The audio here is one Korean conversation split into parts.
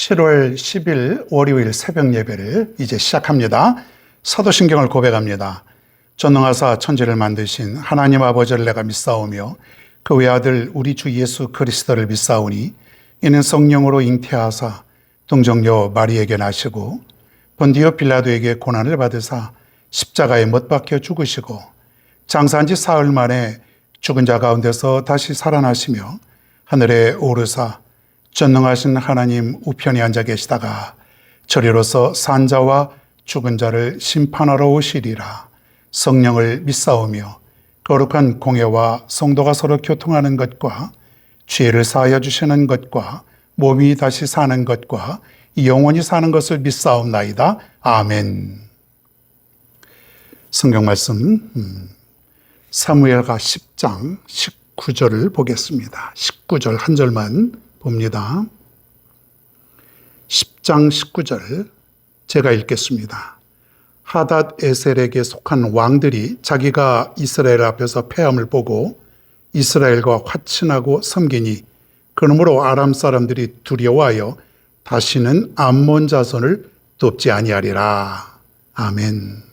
7월 10일 월요일 새벽 예배를 이제 시작합니다. 사도신경을 고백합니다. 전능하사 천지를 만드신 하나님 아버지를 내가 믿사오며 그 외아들 우리 주 예수 그리스도를 믿사오니 이는 성령으로 잉태하사 동정녀 마리에게 나시고 본디오 빌라도에게 고난을 받으사 십자가에 못 박혀 죽으시고 장사한 지 사흘 만에 죽은 자 가운데서 다시 살아나시며 하늘에 오르사 전능하신 하나님 우편에 앉아 계시다가 저리로서 산 자와 죽은 자를 심판하러 오시리라. 성령을 믿사오며 거룩한 공예와 성도가 서로 교통하는 것과 죄를 사하여 주시는 것과 몸이 다시 사는 것과 영원히 사는 것을 믿사옵나이다. 아멘. 성경 말씀 사무엘하 10장 19절을 보겠습니다. 19절 한 절만 봅니다. 10장 19절 제가 읽겠습니다. 하닷 에셀에게 속한 왕들이 자기가 이스라엘 앞에서 패함을 보고 이스라엘과 화친하고 섬기니 그러므로 아람 사람들이 두려워하여 다시는 암몬 자손을 돕지 아니하리라. 아멘.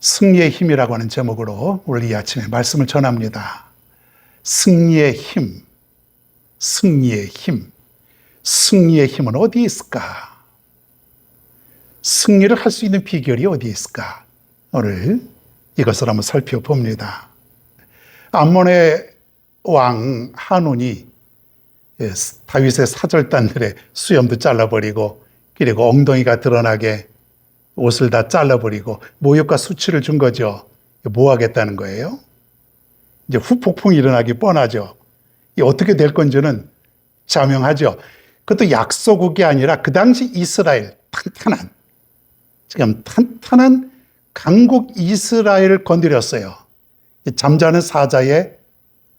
승리의 힘이라고 하는 제목으로 오늘 이 아침에 말씀을 전합니다. 승리의 힘, 승리의 힘, 승리의 힘은 어디에 있을까? 승리를 할 수 있는 비결이 어디에 있을까? 오늘 이것을 한번 살펴봅니다. 암몬의 왕 한운이 다윗의 사절단들의 수염도 잘라버리고 그리고 엉덩이가 드러나게 옷을 다 잘라버리고 모욕과 수치를 준 거죠. 뭐 하겠다는 거예요? 이제 후폭풍이 일어나기 뻔하죠. 어떻게 될 건지는 자명하죠. 그것도 약소국이 아니라 그 당시 이스라엘 탄탄한 강국 이스라엘을 건드렸어요. 잠자는 사자의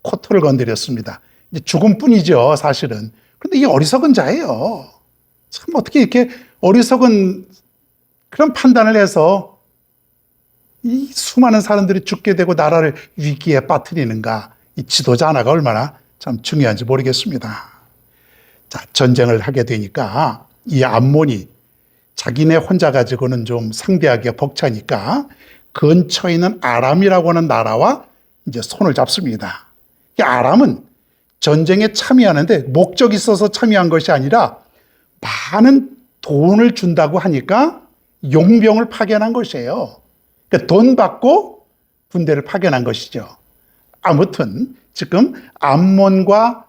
코털을 건드렸습니다. 이제 죽은 뿐이죠, 사실은. 그런데 이 어리석은 자예요. 참 어떻게 이렇게 어리석은 그런 판단을 해서 이 수많은 사람들이 죽게 되고 나라를 위기에 빠뜨리는가. 이 지도자 하나가 얼마나 참 중요한지 모르겠습니다. 자, 전쟁을 하게 되니까 이 암몬이 자기네 혼자 가지고는 좀 상대하기가 벅차니까 근처에 있는 아람이라고 하는 나라와 이제 손을 잡습니다. 이 아람은 전쟁에 참여하는데 목적이 있어서 참여한 것이 아니라 많은 돈을 준다고 하니까 용병을 파견한 것이에요. 그러니까 돈 받고 군대를 파견한 것이죠. 아무튼 지금 암몬과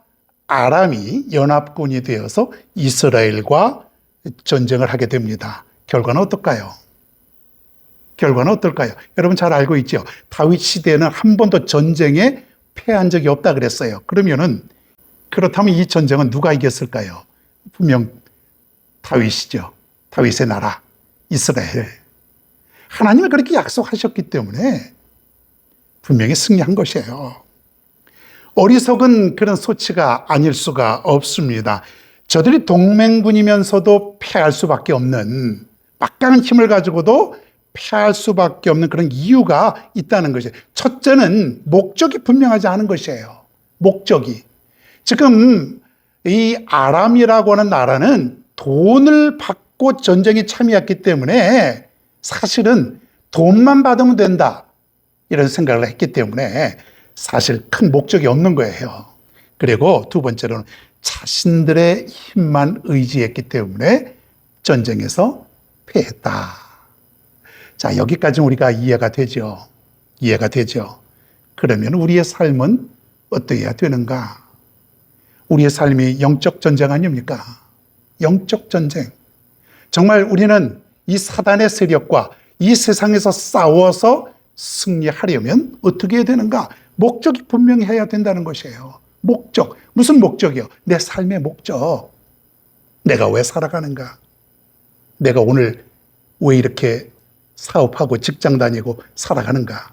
아람이 연합군이 되어서 이스라엘과 전쟁을 하게 됩니다. 결과는 어떨까요? 결과는 어떨까요? 여러분 잘 알고 있죠? 다윗 시대에는 한 번도 전쟁에 패한 적이 없다 그랬어요. 그렇다면 이 전쟁은 누가 이겼을까요? 분명 다윗이죠. 다윗의 나라, 이스라엘. 하나님이 그렇게 약속하셨기 때문에 분명히 승리한 것이에요. 어리석은 그런 소치가 아닐 수가 없습니다. 저들이 동맹군이면서도 패할 수밖에 없는 막강한 힘을 가지고도 패할 수밖에 없는 그런 이유가 있다는 것이에요. 첫째는 목적이 분명하지 않은 것이에요. 목적이. 지금 이 아람이라고 하는 나라는 돈을 받고 전쟁에 참여했기 때문에 사실은 돈만 받으면 된다. 이런 생각을 했기 때문에 사실 큰 목적이 없는 거예요. 그리고 두 번째로는 자신들의 힘만 의지했기 때문에 전쟁에서 패했다. 자, 여기까지 우리가 이해가 되죠. 이해가 되죠. 그러면 우리의 삶은 어떠해야 되는가? 우리의 삶이 영적 전쟁 아닙니까? 영적 전쟁. 정말 우리는 이 사단의 세력과 이 세상에서 싸워서 승리하려면 어떻게 해야 되는가? 목적이 분명히 해야 된다는 것이에요. 목적. 무슨 목적이요? 내 삶의 목적. 내가 왜 살아가는가? 내가 오늘 왜 이렇게 사업하고 직장 다니고 살아가는가?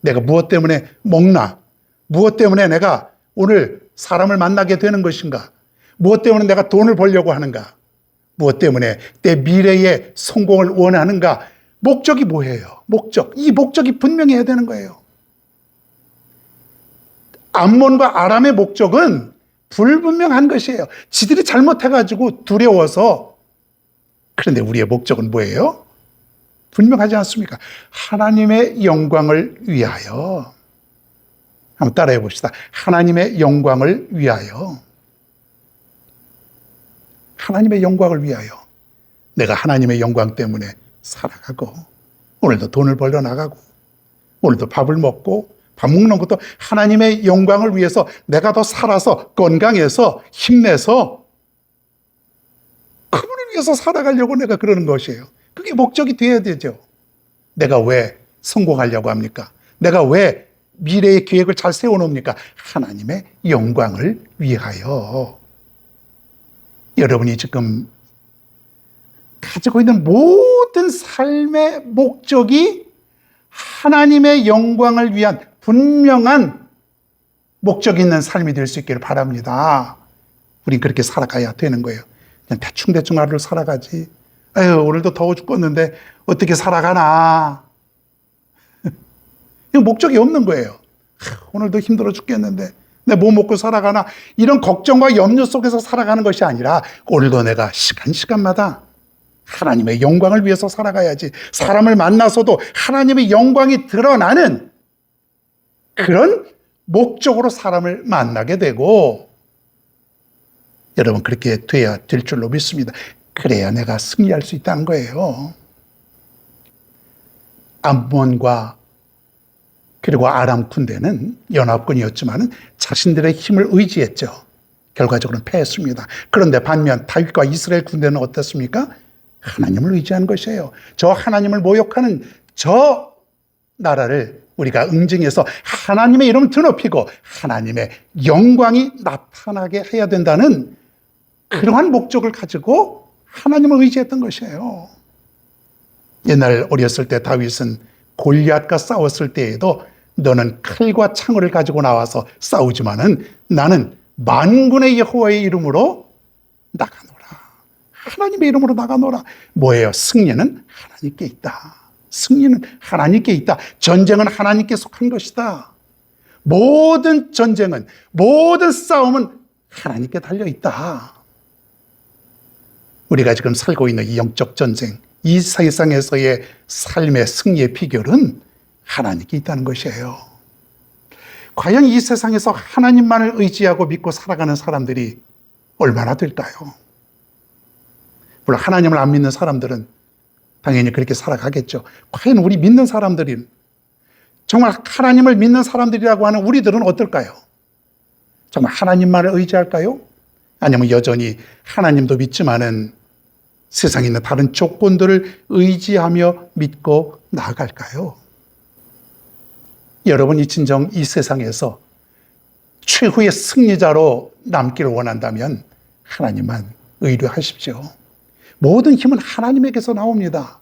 내가 무엇 때문에 먹나? 무엇 때문에 내가 오늘 사람을 만나게 되는 것인가? 무엇 때문에 내가 돈을 벌려고 하는가? 무엇 때문에 내 미래의 성공을 원하는가? 목적이 뭐예요? 목적. 이 목적이 분명히 해야 되는 거예요. 암몬과 아람의 목적은 불분명한 것이에요. 지들이 잘못해가지고 두려워서. 그런데 우리의 목적은 뭐예요? 분명하지 않습니까? 하나님의 영광을 위하여. 한번 따라해 봅시다. 하나님의 영광을 위하여. 하나님의 영광을 위하여. 내가 하나님의 영광 때문에 살아가고, 오늘도 돈을 벌러 나가고, 오늘도 밥을 먹고, 밥 먹는 것도 하나님의 영광을 위해서 내가 더 살아서 건강해서 힘내서 그분을 위해서 살아가려고 내가 그러는 것이에요. 그게 목적이 되어야 되죠. 내가 왜 성공하려고 합니까? 내가 왜 미래의 계획을 잘 세워놓습니까? 하나님의 영광을 위하여. 여러분이 지금 가지고 있는 모든 삶의 목적이 하나님의 영광을 위한 분명한 목적 있는 삶이 될 수 있기를 바랍니다. 우린 그렇게 살아가야 되는 거예요. 그냥 대충대충 하루를 살아가지. 아유, 오늘도 더워 죽겠는데 어떻게 살아가나. 목적이 없는 거예요. 오늘도 힘들어 죽겠는데 내가 뭐 먹고 살아가나. 이런 걱정과 염려 속에서 살아가는 것이 아니라 오늘도 내가 시간마다 하나님의 영광을 위해서 살아가야지. 사람을 만나서도 하나님의 영광이 드러나는 그런 목적으로 사람을 만나게 되고, 여러분 그렇게 돼야 될 줄로 믿습니다. 그래야 내가 승리할 수 있다는 거예요. 암몬과 그리고 아람 군대는 연합군이었지만 자신들의 힘을 의지했죠. 결과적으로는 패했습니다. 그런데 반면 다윗과 이스라엘 군대는 어떻습니까? 하나님을 의지한 것이에요. 저 하나님을 모욕하는 저 나라를 우리가 응징해서 하나님의 이름을 드높이고 하나님의 영광이 나타나게 해야 된다는 그러한 목적을 가지고 하나님을 의지했던 것이에요. 옛날 어렸을 때 다윗은 골리앗과 싸웠을 때에도 너는 칼과 창을 가지고 나와서 싸우지만은 나는 만군의 여호와의 이름으로 나가노라. 하나님의 이름으로 나가노라. 뭐예요? 승리는 하나님께 있다. 승리는 하나님께 있다. 전쟁은 하나님께 속한 것이다. 모든 전쟁은, 모든 싸움은 하나님께 달려있다. 우리가 지금 살고 있는 이 영적 전쟁, 이 세상에서의 삶의 승리의 비결은 하나님께 있다는 것이에요. 과연 이 세상에서 하나님만을 의지하고 믿고 살아가는 사람들이 얼마나 될까요? 물론 하나님을 안 믿는 사람들은 당연히 그렇게 살아가겠죠. 과연 우리 믿는 사람들이, 정말 하나님을 믿는 사람들이라고 하는 우리들은 어떨까요? 정말 하나님만을 의지할까요? 아니면 여전히 하나님도 믿지만은 세상에 있는 다른 조건들을 의지하며 믿고 나아갈까요? 여러분이 진정 이 세상에서 최후의 승리자로 남기를 원한다면 하나님만 의뢰하십시오. 모든 힘은 하나님에게서 나옵니다.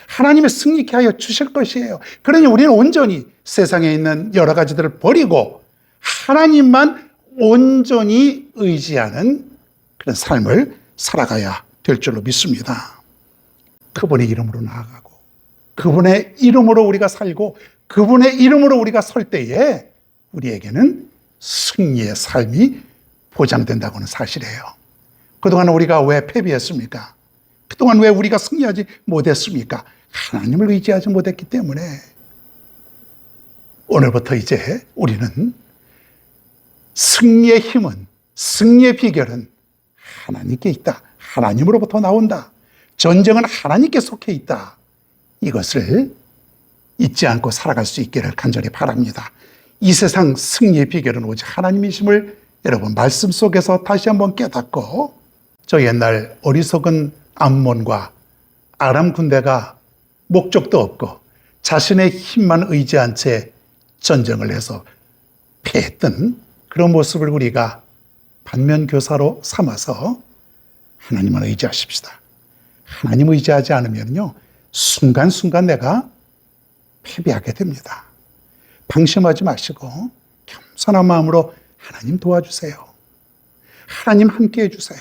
하나님의 승리케 하여 주실 것이에요. 그러니 우리는 온전히 세상에 있는 여러 가지들을 버리고 하나님만 온전히 의지하는 그런 삶을 살아가야 될 줄로 믿습니다. 그분의 이름으로 나아가고 그분의 이름으로 우리가 살고 그분의 이름으로 우리가 설 때에 우리에게는 승리의 삶이 보장된다고 하는 사실이에요. 그동안 우리가 왜 패배했습니까? 그동안 왜 우리가 승리하지 못했습니까? 하나님을 의지하지 못했기 때문에. 오늘부터 이제 우리는 승리의 힘은, 승리의 비결은 하나님께 있다. 하나님으로부터 나온다. 전쟁은 하나님께 속해 있다. 이것을 잊지 않고 살아갈 수 있기를 간절히 바랍니다. 이 세상 승리의 비결은 오직 하나님이심을 여러분 말씀 속에서 다시 한번 깨닫고, 저 옛날 어리석은 암몬과 아람 군대가 목적도 없고 자신의 힘만 의지한 채 전쟁을 해서 패했던 그런 모습을 우리가 반면교사로 삼아서 하나님을 의지하십시다. 하나님 의지하지 않으면요, 순간순간 내가 패배하게 됩니다. 방심하지 마시고 겸손한 마음으로 하나님 도와주세요. 하나님 함께 해주세요.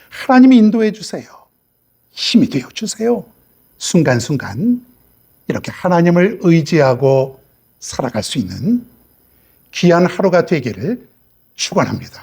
하나님이 인도해 주세요. 힘이 되어 주세요. 순간순간 이렇게 하나님을 의지하고 살아갈 수 있는 귀한 하루가 되기를 축원합니다.